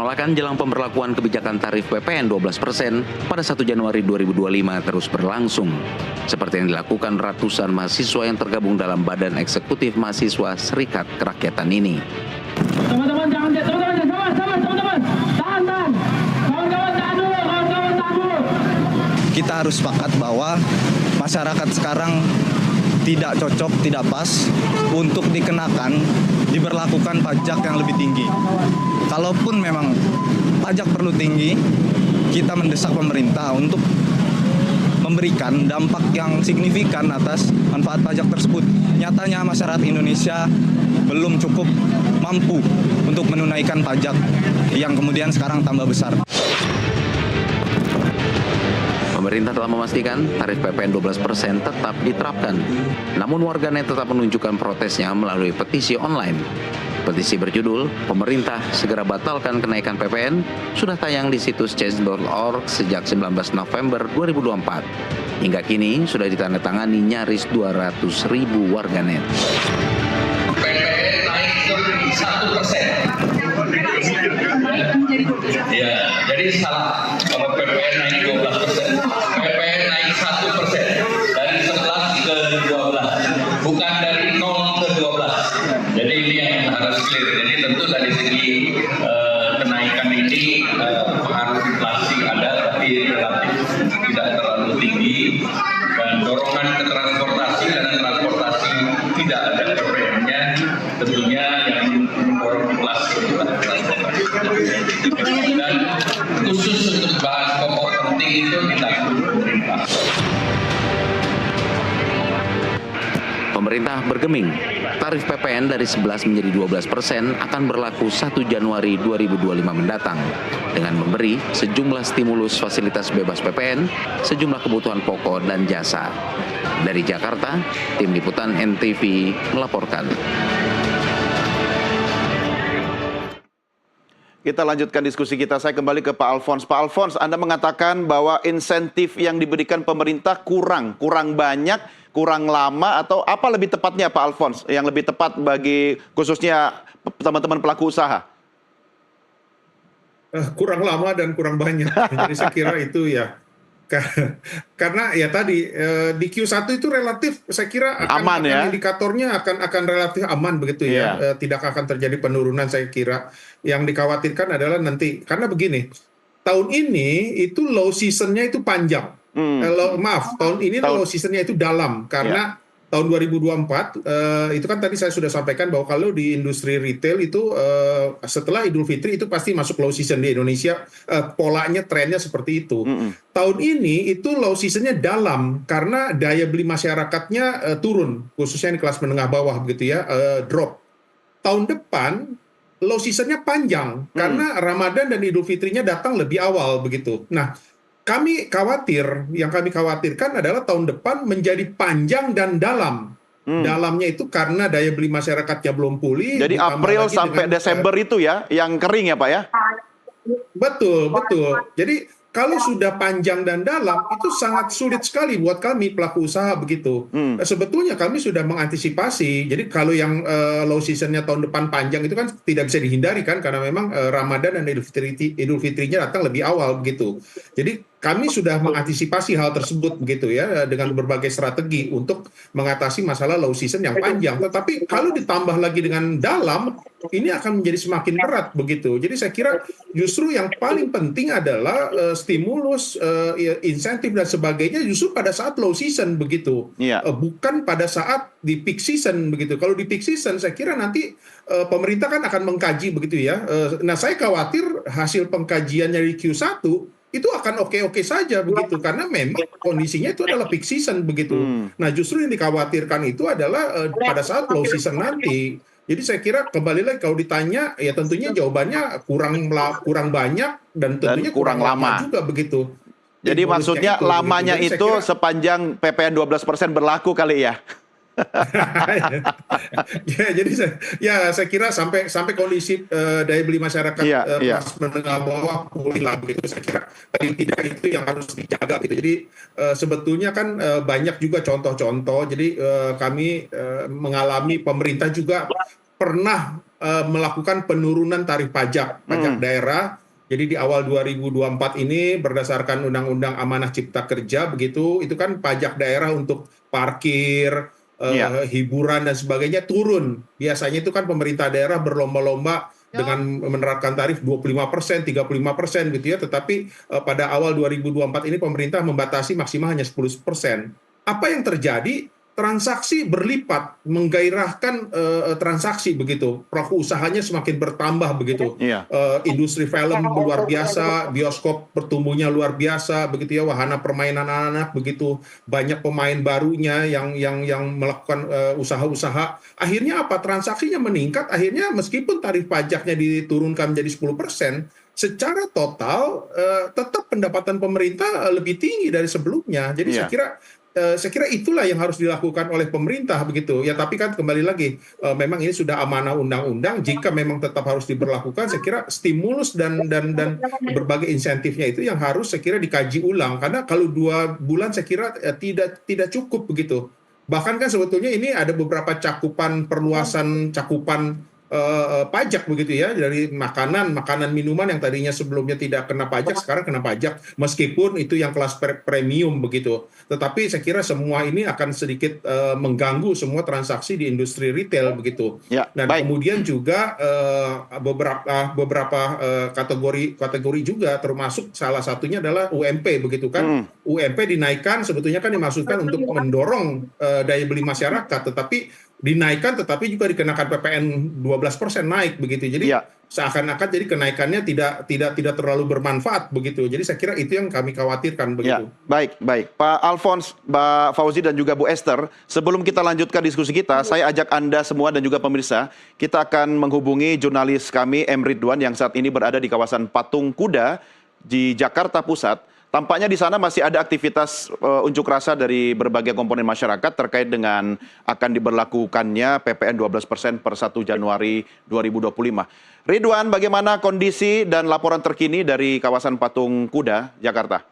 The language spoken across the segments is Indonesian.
Penolakan jelang pemberlakuan kebijakan tarif PPN 12% pada 1 Januari 2025 terus berlangsung. Seperti yang dilakukan ratusan mahasiswa yang tergabung dalam Badan Eksekutif Mahasiswa Serikat Kerakyatan ini. Teman-teman jangan teman-teman. Tahan. Kawan-kawan tahan dulu, Kita harus sepakat bahwa masyarakat sekarang tidak cocok, tidak pas untuk diberlakukan pajak yang lebih tinggi. Kalaupun memang pajak perlu tinggi, kita mendesak pemerintah untuk memberikan dampak yang signifikan atas manfaat pajak tersebut. Nyatanya masyarakat Indonesia belum cukup mampu untuk menunaikan pajak yang kemudian sekarang tambah besar. Pemerintah telah memastikan tarif PPN 12% tetap diterapkan. Namun warganet tetap menunjukkan protesnya melalui petisi online. Petisi berjudul "Pemerintah segera batalkan kenaikan PPN" sudah tayang di situs change.org sejak 19 November 2024. Hingga kini sudah ditandatangani nyaris 200.000 warganet. PPN naik 1%. Ya, jadi salah. Kalau PPN naik 12%, PPN naik 1% dari 11 ke 12, bukan dari 0 ke 12. Jadi ini yang harus clear. Jadi tentu dari segi kenaikan ini pengaruh inflasi ada, tapi relatif tidak terlalu tinggi, dan dorongan ke transportasi karena transportasi tidak ada PPN-nya, tentunya yang mendorong inflasi adalah transportasi. Dan khusus untuk bahan pokok penting itu ditanggung pemerintah. Pemerintah bergeming, tarif PPN dari 11 menjadi 12% akan berlaku 1 Januari 2025 mendatang dengan memberi sejumlah stimulus fasilitas bebas PPN, sejumlah kebutuhan pokok dan jasa. Dari Jakarta, Tim Liputan NTV melaporkan. Kita lanjutkan diskusi kita. Saya kembali ke Pak Alfons. Pak Alfons, Anda mengatakan bahwa insentif yang diberikan pemerintah kurang banyak, kurang lama, atau apa lebih tepatnya Pak Alfons? Yang lebih tepat bagi khususnya teman-teman pelaku usaha? Kurang lama dan kurang banyak. Jadi saya kira itu ya. Karena ya tadi di Q1 itu relatif saya kira akan ya? Indikatornya akan relatif aman begitu ya. Tidak akan terjadi penurunan saya kira. Yang dikhawatirkan adalah nanti karena begini, tahun ini itu low season-nya itu panjang. Tahun ini low season-nya itu dalam karena tahun 2024 itu kan tadi saya sudah sampaikan bahwa kalau di industri retail itu setelah Idul Fitri itu pasti masuk low season di Indonesia, polanya trennya seperti itu. Tahun ini itu low seasonnya dalam karena daya beli masyarakatnya turun, khususnya di kelas menengah bawah begitu ya, drop. Tahun depan low seasonnya panjang karena Ramadan dan Idul Fitrinya datang lebih awal begitu. Nah, yang kami khawatirkan adalah tahun depan menjadi panjang dan dalam. Dalamnya itu karena daya beli masyarakatnya belum pulih. Jadi April sampai Desember itu ya, yang kering ya Pak ya? Betul. Jadi kalau sudah panjang dan dalam, itu sangat sulit sekali buat kami pelaku usaha begitu. Sebetulnya kami sudah mengantisipasi. Jadi kalau yang low seasonnya tahun depan panjang itu kan tidak bisa dihindari kan, karena memang Ramadan dan Idul Fitrinya datang lebih awal begitu. Jadi kami sudah mengantisipasi hal tersebut begitu ya, dengan berbagai strategi untuk mengatasi masalah low season yang panjang. Tetapi kalau ditambah lagi dengan dalam, ini akan menjadi semakin berat begitu. Jadi saya kira justru yang paling penting adalah stimulus, insentif dan sebagainya justru pada saat low season begitu, bukan pada saat di peak season begitu. Kalau di peak season saya kira nanti pemerintah kan akan mengkaji begitu ya. Nah saya khawatir hasil pengkajiannya di Q1 itu akan oke-oke saja begitu karena memang kondisinya itu adalah peak season begitu. Nah justru yang dikhawatirkan itu adalah pada saat low season nanti. Jadi saya kira kembali lagi kalau ditanya ya tentunya jawabannya kurang banyak dan tentunya kurang lama juga begitu. Jadi maksudnya lamanya begitu. itu sepanjang PPN 12% berlaku kali ya? Ya, jadi saya kira sampai kondisi daya beli masyarakat kelas menengah bawah pulih lah begitu saya kira. Tapi tidak itu yang harus dijaga gitu. Jadi sebetulnya kan banyak juga contoh-contoh. Jadi kami mengalami pemerintah juga pernah melakukan penurunan tarif pajak daerah. Jadi di awal 2024 ini berdasarkan Undang-Undang Amanah Cipta Kerja begitu, itu kan pajak daerah untuk parkir, hiburan dan sebagainya turun. Biasanya itu kan pemerintah daerah berlomba-lomba dengan menerapkan tarif 25%, 35% gitu ya. Tetapi pada awal 2024 ini pemerintah membatasi maksimal hanya 10%. Apa yang terjadi? Transaksi berlipat, menggairahkan transaksi begitu. Pelaku usahanya semakin bertambah begitu. Industri film luar biasa, bioskop pertumbuhnya luar biasa begitu ya, wahana permainan anak-anak begitu, banyak pemain barunya yang melakukan usaha-usaha. Akhirnya apa? Transaksinya meningkat. Akhirnya meskipun tarif pajaknya diturunkan menjadi 10%, secara total tetap pendapatan pemerintah lebih tinggi dari sebelumnya. Jadi saya kira itulah yang harus dilakukan oleh pemerintah begitu ya. Tapi kan kembali lagi memang ini sudah amanah undang-undang. Jika memang tetap harus diberlakukan, saya kira stimulus dan berbagai insentifnya itu yang harus saya kira dikaji ulang. Karena kalau 2 bulan saya kira tidak cukup begitu. Bahkan kan sebetulnya ini ada beberapa perluasan cakupan pajak begitu ya, dari makanan minuman yang tadinya sebelumnya tidak kena pajak sekarang kena pajak, meskipun itu yang kelas premium begitu. Tetapi saya kira semua ini akan sedikit mengganggu semua transaksi di industri retail begitu. Dan kemudian juga beberapa kategori juga, termasuk salah satunya adalah UMP begitu kan. UMP dinaikkan sebetulnya kan dimaksudkan untuk mendorong daya beli masyarakat, tetapi dinaikkan tetapi juga dikenakan PPN 12% naik begitu. Jadi seakan-akan jadi kenaikannya tidak terlalu bermanfaat begitu. Jadi saya kira itu yang kami khawatirkan begitu. Baik. Pak Alphonse, Mbak Fauzi dan juga Bu Esther, sebelum kita lanjutkan diskusi kita, saya ajak Anda semua dan juga pemirsa, kita akan menghubungi jurnalis kami M. Ridwan yang saat ini berada di kawasan Patung Kuda di Jakarta Pusat. Tampaknya di sana masih ada aktivitas unjuk rasa dari berbagai komponen masyarakat terkait dengan akan diberlakukannya PPN 12% per 1 Januari 2025. Ridwan, bagaimana kondisi dan laporan terkini dari kawasan Patung Kuda, Jakarta?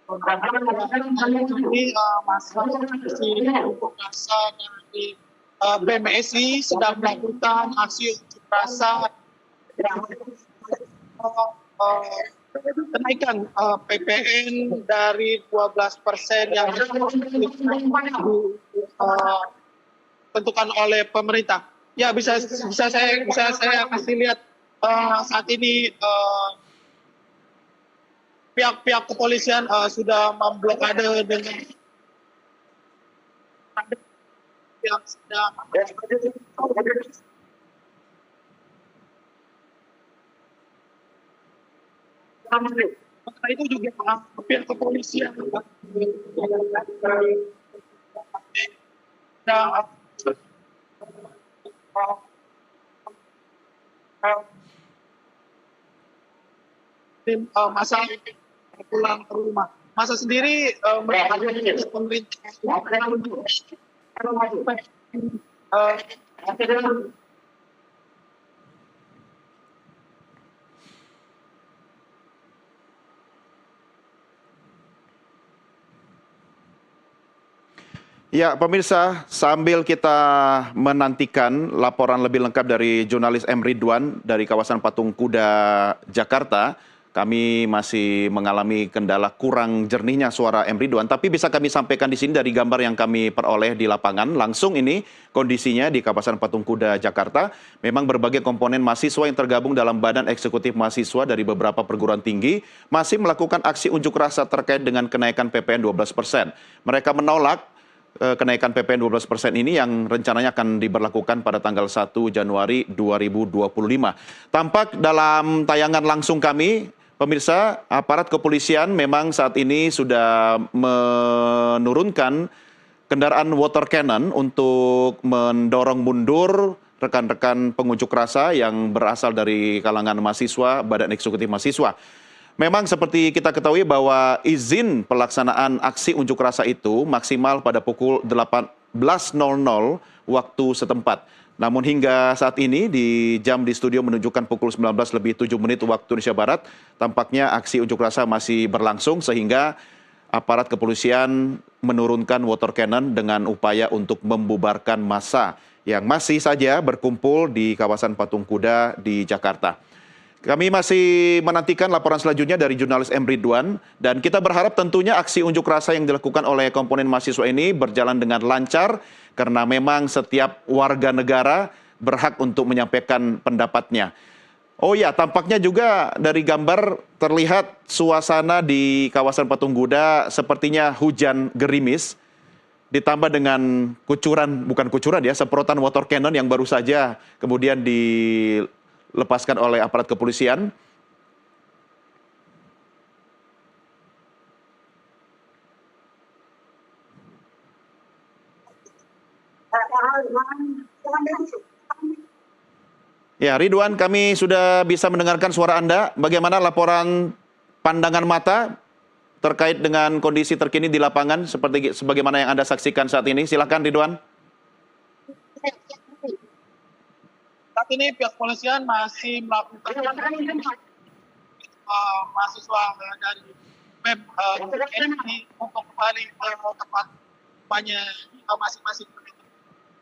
Ini masa unjuk rasa dari BMSI sedang melakukan aksi unjuk rasa kenaikan PPN dari 12% yang ditentukan oleh pemerintah. Ya, bisa saya kasih lihat saat ini pihak kepolisian sudah memblokade dengan yang sedang maka itu juga pihak kepolisian masa pulang ke rumah. Masa sendiri pemerintah Ya, pemirsa, sambil kita menantikan laporan lebih lengkap dari jurnalis M. Ridwan dari kawasan Patung Kuda, Jakarta, kami masih mengalami kendala kurang jernihnya suara M. Ridwan, tapi bisa kami sampaikan di sini dari gambar yang kami peroleh di lapangan. Langsung ini kondisinya di kawasan Patung Kuda, Jakarta. Memang berbagai komponen mahasiswa yang tergabung dalam Badan Eksekutif Mahasiswa dari beberapa perguruan tinggi masih melakukan aksi unjuk rasa terkait dengan kenaikan PPN 12%. Mereka menolak kenaikan PPN 12% ini yang rencananya akan diberlakukan pada tanggal 1 Januari 2025. Tampak dalam tayangan langsung kami, pemirsa, aparat kepolisian memang saat ini sudah menurunkan kendaraan water cannon untuk mendorong mundur rekan-rekan pengunjuk rasa yang berasal dari kalangan mahasiswa, Badan Eksekutif Mahasiswa. Memang seperti kita ketahui bahwa izin pelaksanaan aksi unjuk rasa itu maksimal pada pukul 18.00 waktu setempat. Namun hingga saat ini jam di studio menunjukkan pukul 19:07 waktu Indonesia Barat, tampaknya aksi unjuk rasa masih berlangsung sehingga aparat kepolisian menurunkan water cannon dengan upaya untuk membubarkan massa yang masih saja berkumpul di kawasan Patung Kuda di Jakarta. Kami masih menantikan laporan selanjutnya dari jurnalis M. Ridwan, dan kita berharap tentunya aksi unjuk rasa yang dilakukan oleh komponen mahasiswa ini berjalan dengan lancar, karena memang setiap warga negara berhak untuk menyampaikan pendapatnya. Oh ya, tampaknya juga dari gambar terlihat suasana di kawasan Patung Kuda sepertinya hujan gerimis, ditambah dengan semprotan water cannon yang baru saja kemudian dilepaskan oleh aparat kepolisian. Ya, Ridwan, kami sudah bisa mendengarkan suara Anda. Bagaimana laporan pandangan mata terkait dengan kondisi terkini di lapangan sebagaimana yang Anda saksikan saat ini? Silakan, Ridwan. Saat ini pihak kepolisian masih melakukan mahasiswa dari BEM ini untuk kembali ke tempat kampanye masing-masing.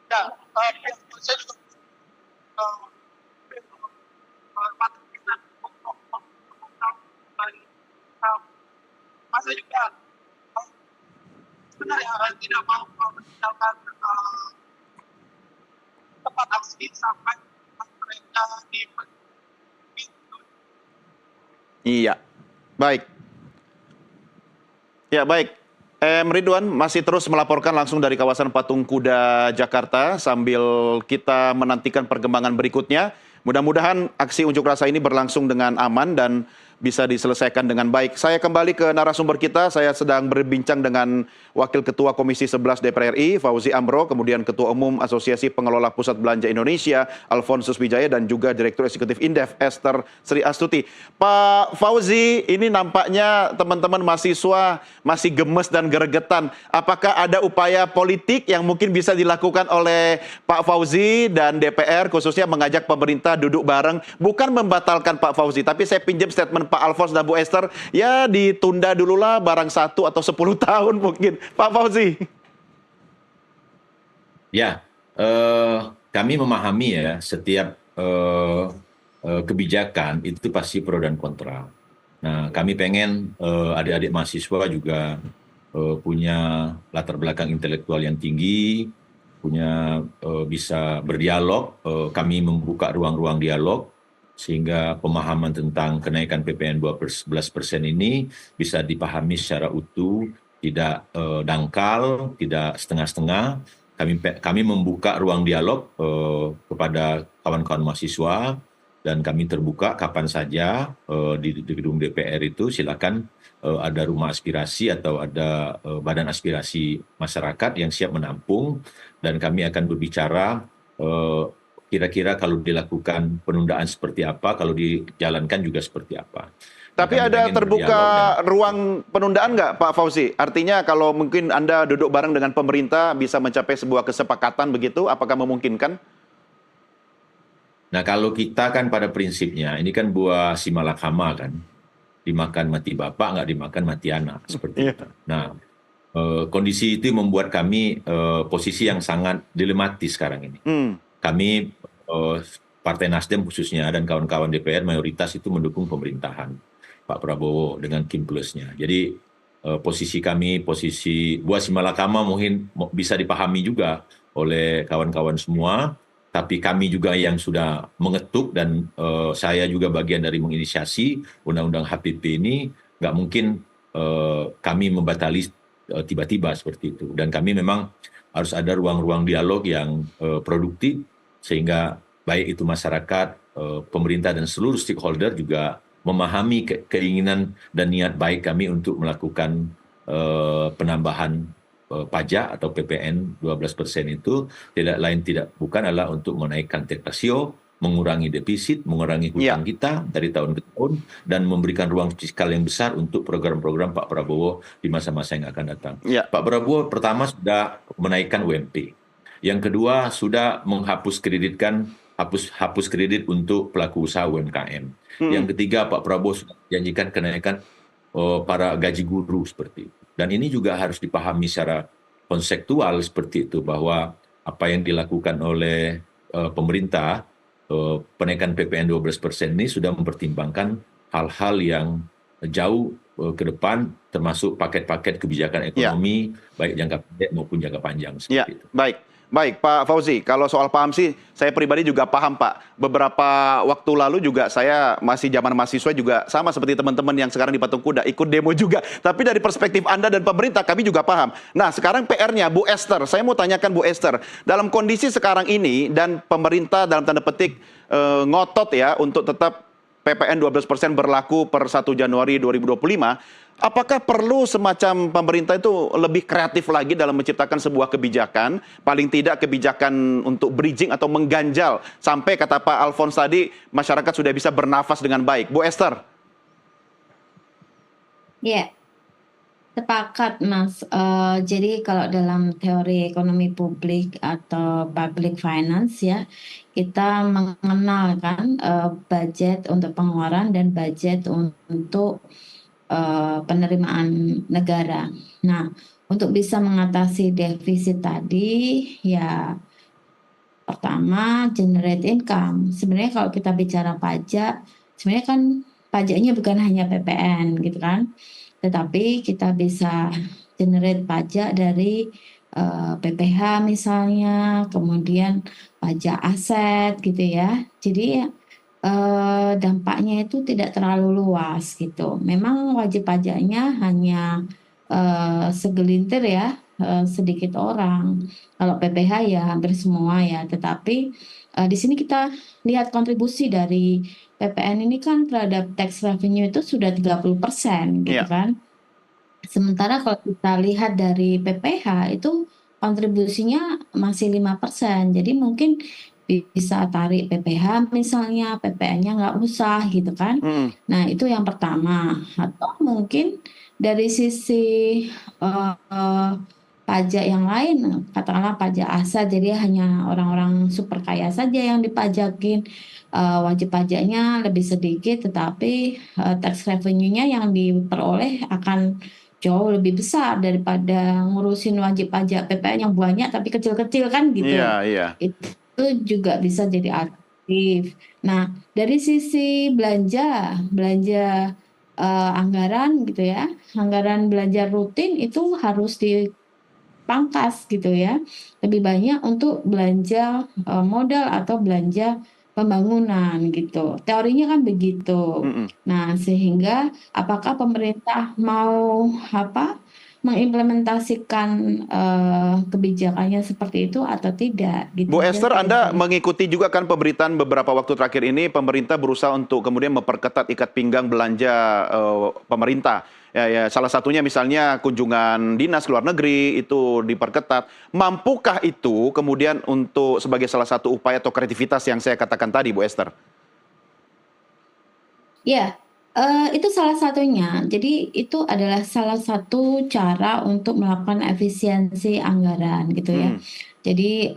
Ya, pihak kepolisian juga masa juga sebenarnya tidak mau meninggalkan tempat aksi sampai mereka di. Iya, baik. Ya, baik. Ridwan masih terus melaporkan langsung dari kawasan Patung Kuda Jakarta sambil kita menantikan perkembangan berikutnya. Mudah-mudahan aksi unjuk rasa ini berlangsung dengan aman dan bisa diselesaikan dengan baik. Saya kembali ke narasumber kita. Saya sedang berbincang dengan Wakil Ketua Komisi 11 DPR RI, Fauzi Amro, kemudian Ketua Umum Asosiasi Pengelola Pusat Belanja Indonesia, Alfonsus Wijaya, dan juga Direktur Eksekutif Indef, Esther Sri Astuti. Pak Fauzi, ini nampaknya teman-teman mahasiswa masih gemes dan gregetan. Apakah ada upaya politik yang mungkin bisa dilakukan oleh Pak Fauzi dan DPR, khususnya mengajak pemerintah duduk bareng, bukan membatalkan Pak Fauzi, tapi saya pinjam statement Pak Alfons dan Bu Esther, ya ditunda dululah barang 1 atau 10 tahun mungkin. Pak Fauzi. Ya, kami memahami ya setiap kebijakan itu pasti pro dan kontra. Nah, kami pengen adik-adik mahasiswa juga punya latar belakang intelektual yang tinggi, punya bisa berdialog. Kami membuka ruang-ruang dialog sehingga pemahaman tentang kenaikan PPN 12% ini bisa dipahami secara utuh, tidak dangkal, tidak setengah-setengah. Kami membuka ruang dialog kepada kawan-kawan mahasiswa, dan kami terbuka kapan saja di gedung DPR itu. Silakan ada rumah aspirasi atau ada badan aspirasi masyarakat yang siap menampung, dan kami akan berbicara kira-kira kalau dilakukan penundaan seperti apa, kalau dijalankan juga seperti apa. Tapi ada terbuka ruang penundaan nggak, Pak Fauzi? Artinya kalau mungkin Anda duduk bareng dengan pemerintah bisa mencapai sebuah kesepakatan begitu, apakah memungkinkan? Nah, kalau kita kan pada prinsipnya, ini kan buah si malakama kan, dimakan mati bapak, nggak dimakan mati anak, seperti itu. Nah, kondisi itu membuat kami posisi yang sangat dilematis sekarang ini. Kami, Partai Nasdem khususnya, dan kawan-kawan DPR mayoritas itu mendukung pemerintahan Pak Prabowo dengan Kim Plusnya. Jadi posisi kami, posisi buah si malakama mungkin bisa dipahami juga oleh kawan-kawan semua, tapi kami juga yang sudah mengetuk, dan saya juga bagian dari menginisiasi Undang-Undang HPP ini, nggak mungkin kami membatali tiba-tiba seperti itu. Dan kami memang harus ada ruang-ruang dialog yang produktif, sehingga baik itu masyarakat, pemerintah, dan seluruh stakeholder juga memahami keinginan dan niat baik kami untuk melakukan penambahan pajak atau PPN 12% itu tidak bukan adalah untuk menaikkan tax ratio, mengurangi defisit, mengurangi hutang kita dari tahun ke tahun, dan memberikan ruang fiskal yang besar untuk program-program Pak Prabowo di masa-masa yang akan datang. Pak Prabowo pertama sudah menaikkan UMP. Yang kedua, sudah menghapus hapus kredit untuk pelaku usaha UMKM. Yang ketiga, Pak Prabowo sudah janjikan kenaikan para gaji guru seperti itu. Dan ini juga harus dipahami secara konseptual seperti itu, bahwa apa yang dilakukan oleh pemerintah, penaikan PPN 12% ini sudah mempertimbangkan hal-hal yang jauh ke depan, termasuk paket-paket kebijakan ekonomi, baik jangka pendek maupun jangka panjang. Seperti itu. Baik, Pak Fauzi. Kalau soal paham sih, saya pribadi juga paham, Pak. Beberapa waktu lalu juga saya masih zaman mahasiswa juga sama seperti teman-teman yang sekarang di Patung Kuda, ikut demo juga. Tapi dari perspektif Anda dan pemerintah, kami juga paham. Nah, sekarang PR-nya, Bu Esther. Saya mau tanyakan Bu Esther, dalam kondisi sekarang ini, dan pemerintah dalam tanda petik ngotot ya, untuk tetap PPN 12% berlaku per 1 Januari 2025, apakah perlu semacam pemerintah itu lebih kreatif lagi dalam menciptakan sebuah kebijakan, paling tidak kebijakan untuk bridging atau mengganjal, sampai kata Pak Alphonse tadi, masyarakat sudah bisa bernafas dengan baik. Bu Esther. Ya, sepakat Mas. Jadi kalau dalam teori ekonomi publik atau public finance ya, kita mengenalkan budget untuk pengeluaran dan budget untuk penerimaan negara. Nah, untuk bisa mengatasi defisit tadi, ya pertama generate income. Sebenarnya kalau kita bicara pajak, sebenarnya kan pajaknya bukan hanya PPN gitu kan, tetapi kita bisa generate pajak dari PPH misalnya, kemudian pajak aset gitu ya. Jadi dampaknya itu tidak terlalu luas gitu. Memang wajib pajaknya hanya segelintir ya, sedikit orang. Kalau PPH ya hampir semua ya. Tetapi di sini kita lihat kontribusi dari PPN ini kan terhadap tax revenue itu sudah 30% gitu kan. Sementara kalau kita lihat dari PPH itu kontribusinya masih 5%. Jadi mungkin bisa tarik PPH misalnya, PPN-nya nggak usah gitu kan. Nah itu yang pertama. Atau mungkin dari sisi pajak yang lain, katakanlah pajak aset, jadi hanya orang-orang super kaya saja yang dipajakin, wajib pajaknya lebih sedikit, tetapi tax revenue-nya yang diperoleh akan jauh lebih besar daripada ngurusin wajib pajak PPN yang banyak tapi kecil-kecil kan gitu. Itu juga bisa jadi alternatif. Nah, dari sisi belanja anggaran gitu ya, anggaran belanja rutin itu harus dipangkas gitu ya. Lebih banyak untuk belanja modal atau belanja pembangunan gitu. Teorinya kan begitu. Nah, sehingga apakah pemerintah mau mengimplementasikan kebijakannya seperti itu atau tidak gitu. Bu Esther, Anda mengikuti juga kan pemberitaan beberapa waktu terakhir ini, pemerintah berusaha untuk kemudian memperketat ikat pinggang belanja pemerintah. Ya, salah satunya misalnya kunjungan dinas luar negeri itu diperketat. Mampukah itu kemudian untuk sebagai salah satu upaya atau kreativitas yang saya katakan tadi, Bu Esther? Ya, itu salah satunya. Jadi itu adalah salah satu cara untuk melakukan efisiensi anggaran gitu ya. Jadi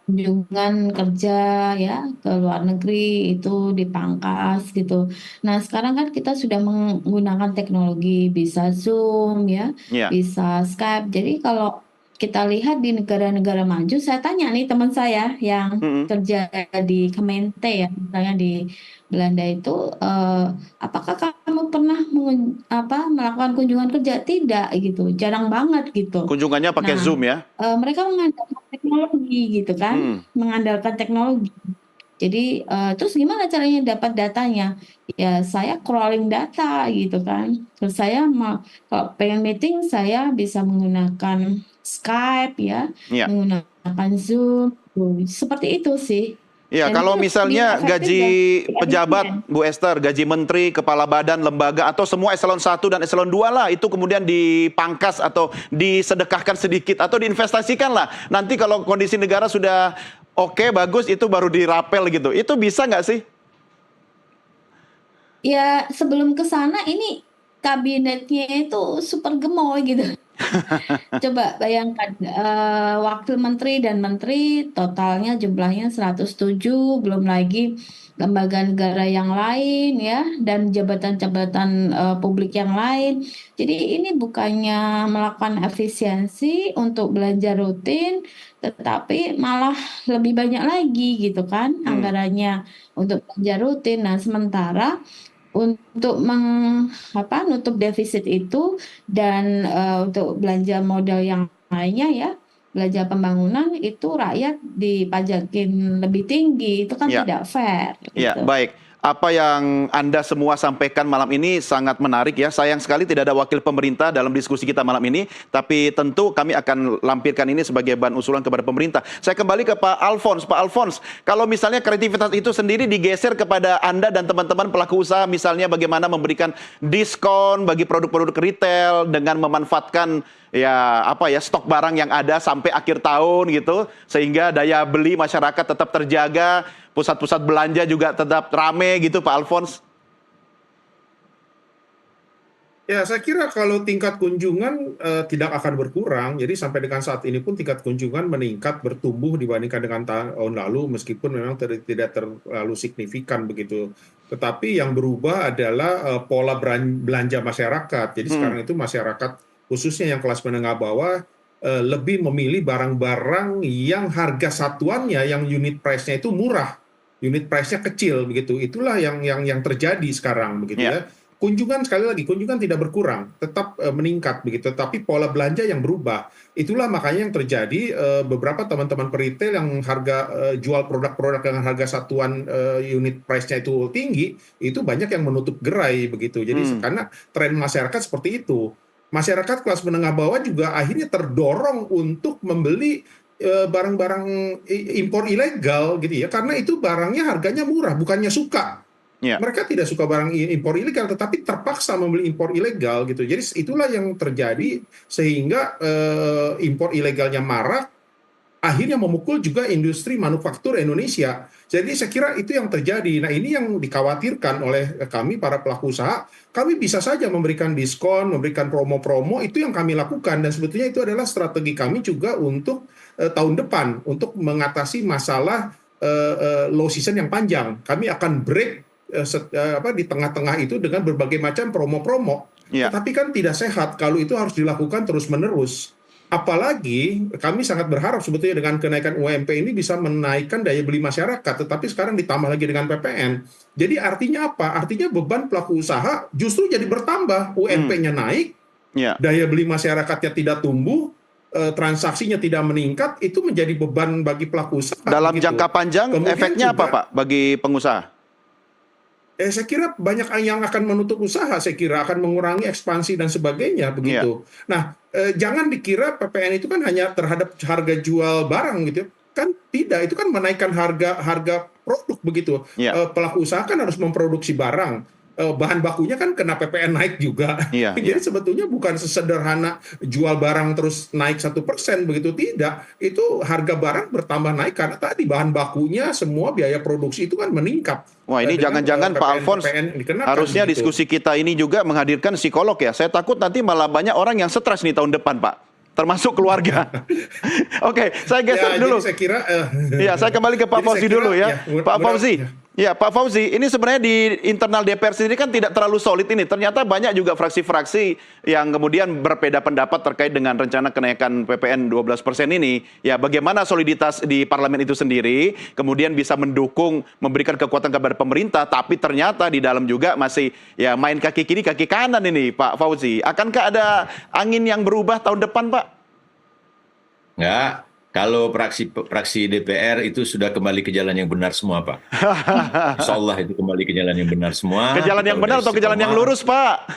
kunjungan kerja ya ke luar negeri itu dipangkas gitu. Nah sekarang kan kita sudah menggunakan teknologi, bisa Zoom ya, bisa Skype. Jadi kalau kita lihat di negara-negara maju, saya tanya nih teman saya yang kerja di Kemente ya, misalnya di Belanda itu, apakah kamu pernah melakukan kunjungan kerja? Tidak gitu, jarang banget gitu. Kunjungannya pakai Zoom ya? Mereka mengandalkan teknologi gitu kan, mengandalkan teknologi. Jadi terus gimana caranya dapat datanya? Ya saya crawling data gitu kan. Terus saya kalau pengen meeting saya bisa menggunakan Skype ya, menggunakan Zoom, seperti itu sih. Ya, kalau misalnya gaji pejabat, Bu Esther, gaji menteri, kepala badan, lembaga, atau semua eselon 1 dan eselon 2 lah, itu kemudian dipangkas atau disedekahkan sedikit, atau diinvestasikan lah. Nanti kalau kondisi negara sudah oke, bagus, itu baru dirapel gitu. Itu bisa nggak sih? Ya, sebelum ke sana ini kabinetnya itu super gemoy gitu. Coba bayangkan wakil menteri dan menteri totalnya jumlahnya 107, belum lagi lembaga negara yang lain ya dan jabatan-jabatan publik yang lain. Jadi ini bukannya melakukan efisiensi untuk belanja rutin, tetapi malah lebih banyak lagi gitu kan anggarannya untuk belanja rutin. Nah, sementara untuk nutup defisit itu dan untuk belanja modal yang lainnya ya, belanja pembangunan itu rakyat dipajakin lebih tinggi, itu kan Ya. tidak fair Ya, gitu. baik. Apa yang Anda semua sampaikan malam ini sangat menarik ya. Sayang sekali tidak ada wakil pemerintah dalam diskusi kita malam ini. Tapi tentu kami akan lampirkan ini sebagai bahan usulan kepada pemerintah. Saya kembali ke Pak Alfons. Pak Alfons, kalau misalnya kreativitas itu sendiri digeser kepada Anda dan teman-teman pelaku usaha, misalnya bagaimana memberikan diskon bagi produk-produk retail dengan memanfaatkan stok barang yang ada sampai akhir tahun gitu, sehingga daya beli masyarakat tetap terjaga, pusat-pusat belanja juga tetap rame gitu, Pak Alfons. Ya, saya kira kalau tingkat kunjungan tidak akan berkurang. Jadi sampai dengan saat ini pun tingkat kunjungan meningkat, bertumbuh dibandingkan dengan tahun lalu, meskipun memang tidak terlalu signifikan begitu. Tetapi yang berubah adalah pola belanja masyarakat. Jadi sekarang itu masyarakat, khususnya yang kelas menengah bawah, lebih memilih barang-barang yang harga satuannya, yang unit price-nya itu murah, unit price-nya kecil begitu. Itulah yang terjadi sekarang begitu ya. Kunjungan, sekali lagi, kunjungan tidak berkurang, tetap meningkat begitu, tapi pola belanja yang berubah. Itulah makanya yang terjadi, beberapa teman-teman peritel yang jual produk-produk dengan harga satuan unit price-nya itu tinggi, itu banyak yang menutup gerai begitu. Jadi karena tren masyarakat seperti itu. Masyarakat kelas menengah bawah juga akhirnya terdorong untuk membeli barang-barang impor ilegal gitu ya, karena itu barangnya harganya murah, bukannya suka. Mereka tidak suka barang impor ilegal, tetapi terpaksa membeli impor ilegal gitu. Jadi itulah yang terjadi, sehingga impor ilegalnya marak, akhirnya memukul juga industri manufaktur Indonesia. Jadi saya kira itu yang terjadi. Nah, ini yang dikhawatirkan oleh kami para pelaku usaha. Kami bisa saja memberikan diskon, memberikan promo-promo, itu yang kami lakukan. Dan sebetulnya itu adalah strategi kami juga untuk tahun depan, untuk mengatasi masalah low season yang panjang. Kami akan break di tengah-tengah itu dengan berbagai macam promo-promo. Tapi kan tidak sehat kalau itu harus dilakukan terus-menerus. Apalagi kami sangat berharap sebetulnya dengan kenaikan UMP ini bisa menaikkan daya beli masyarakat, tetapi sekarang ditambah lagi dengan PPN. Jadi artinya apa? Artinya beban pelaku usaha justru jadi bertambah. UMP-nya naik, daya beli masyarakatnya tidak tumbuh, transaksinya tidak meningkat, itu menjadi beban bagi pelaku usaha. Dalam jangka panjang, efeknya apa Pak bagi pengusaha? Saya kira banyak yang akan menutup usaha, saya kira akan mengurangi ekspansi dan sebagainya begitu. Nah, jangan dikira PPN itu kan hanya terhadap harga jual barang gitu, kan tidak, itu kan menaikkan harga produk begitu. Pelaku usaha kan harus memproduksi barang. Bahan bakunya kan kena PPN naik juga. Jadi sebetulnya bukan sesederhana jual barang terus naik 1% begitu, tidak. Itu harga barang bertambah naik karena tadi bahan bakunya, semua biaya produksi itu kan meningkat. Wah, ini jangan-jangan Pak Alfons, harusnya begitu. Diskusi kita ini juga menghadirkan psikolog ya. Saya takut nanti malah banyak orang yang stres nih tahun depan, Pak. Termasuk keluarga. Oke, saya geser dulu. Saya kira, saya kembali ke Pak Fauzi dulu ya. Pak Fauzi. Ya, Pak Fauzi, ini sebenarnya di internal DPR sendiri kan tidak terlalu solid ini. Ternyata banyak juga fraksi-fraksi yang kemudian berbeda pendapat terkait dengan rencana kenaikan PPN 12% ini. Ya, bagaimana soliditas di parlemen itu sendiri, kemudian bisa mendukung, memberikan kekuatan kepada pemerintah, tapi ternyata di dalam juga masih ya main kaki kiri, kaki kanan ini, Pak Fauzi. Akankah ada angin yang berubah tahun depan, Pak? Enggak. Kalau praksi DPR itu sudah kembali ke jalan yang benar semua, Pak. Insya Allah itu kembali ke jalan yang benar semua. Ke jalan yang benar atau ke jalan yang lurus, Pak?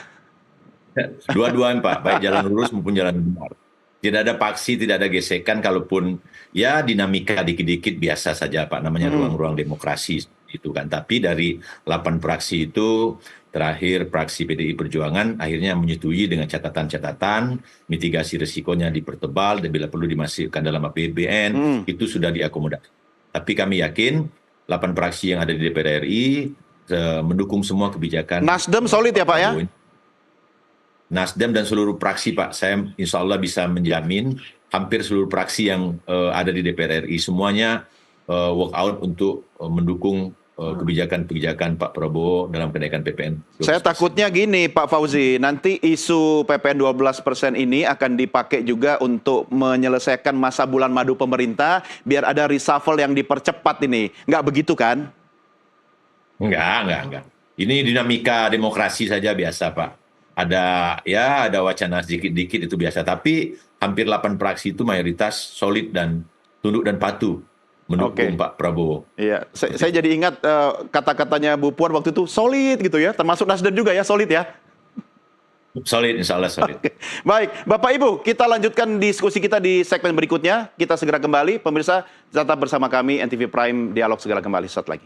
Dua-duaan, Pak. Baik jalan lurus maupun jalan benar. Tidak ada paksi, tidak ada gesekan, kalaupun ya dinamika dikit-dikit biasa saja, Pak. Namanya ruang-ruang demokrasi itu kan. Tapi dari 8 praksi itu, terakhir praksi PDI Perjuangan akhirnya menyetujui dengan catatan-catatan, mitigasi risikonya dipertebal dan bila perlu dimasukkan dalam APBN, itu sudah diakomodasi. Tapi kami yakin 8 praksi yang ada di DPR RI mendukung semua kebijakan. Nasdem solid ya Pak ya? Nasdem dan seluruh fraksi, Pak. Saya insya Allah bisa menjamin hampir seluruh fraksi yang ada di DPR RI semuanya walk out untuk mendukung kebijakan-kebijakan Pak Prabowo dalam kenaikan PPN. Saya takutnya gini Pak Fauzi, nanti isu PPN 12% ini akan dipakai juga untuk menyelesaikan masa bulan madu pemerintah, biar ada reshuffle yang dipercepat ini. Nggak begitu kan? Enggak. Ini dinamika demokrasi saja biasa, Pak. Ada wacana sedikit-dikit itu biasa, tapi hampir 8 fraksi itu mayoritas solid dan tunduk dan patuh mendukung Pak Prabowo. Iya, saya jadi ingat kata-katanya Bu Puan waktu itu solid gitu ya, termasuk Nasdem juga ya solid ya. Solid, insya Allah solid. Oke. Baik, Bapak Ibu, kita lanjutkan diskusi kita di segmen berikutnya. Kita segera kembali, pemirsa tetap bersama kami NTV Prime Dialog segera kembali saat lagi.